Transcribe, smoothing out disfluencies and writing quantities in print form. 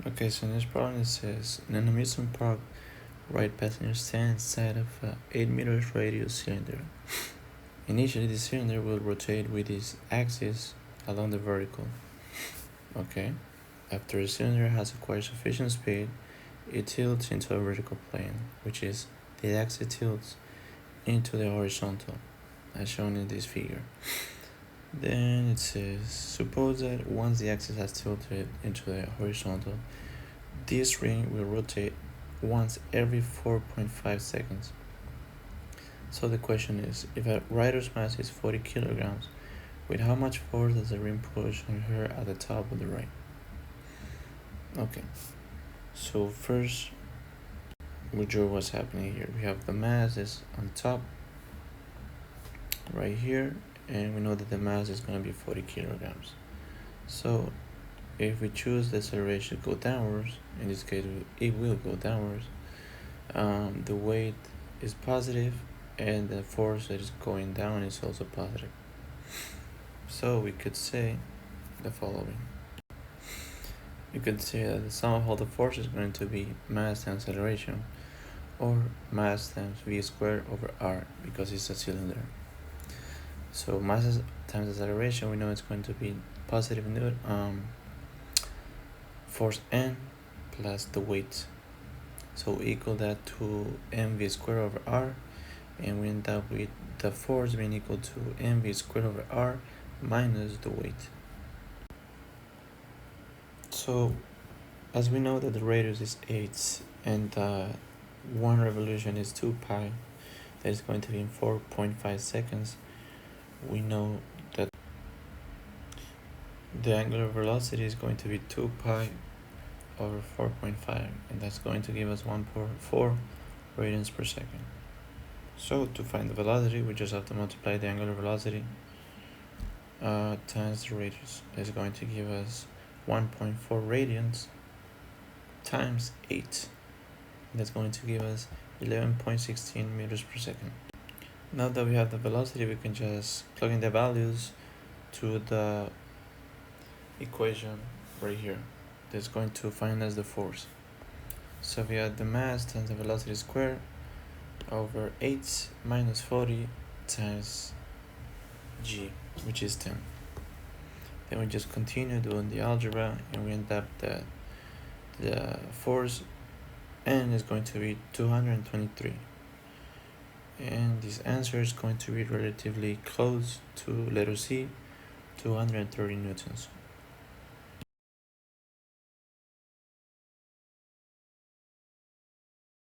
Okay, so in this problem it says, in an amusement park, ride passengers stand inside of a 8 meters radius cylinder. Initially, the cylinder will rotate with its axis along the vertical. Okay, after the cylinder has acquired sufficient speed, it tilts into a vertical plane, which is the axis tilts into the horizontal, as shown in this figure. Then it says, suppose that once the axis has tilted into the horizontal, this ring will rotate once every 4.5 seconds. So the question is, if a rider's mass is 40 kilograms, with how much force does the ring push on her at the top of the ring? Okay, so first we'll draw what's happening here. We have the mass is on top, right here, and we know that the mass is going to be 40 kilograms. So if we choose the acceleration to go downwards, in this case it will go downwards, the weight is positive and the force that is going down is also positive. So we could say the following. You could say that the sum of all the forces is going to be mass times acceleration, or mass times v squared over r, because it's a cylinder. So mass times acceleration, we know it's going to be positive force n plus the weight. So we equal that to mv squared over r, and we end up with the force being equal to mv squared over r minus the weight. So as we know that the radius is 8 and one revolution is 2 pi, that is going to be in 4.5 seconds, we know that the angular velocity is going to be 2 pi over 4.5, and that's going to give us 1.4 radians per second. So to find the velocity, we just have to multiply the angular velocity times the radius. It's going to give us 1.4 radians times 8. That's going to give us 11.16 meters per second. Now that we have the velocity, we can just plug in the values to the equation right here. That's going to find us the force. So we have the mass times the velocity squared over 8 minus 40 times g, which is 10. Then we just continue doing the algebra, and we end up that the force n is going to be 223. And this answer is going to be relatively close to letter C, 230 newtons.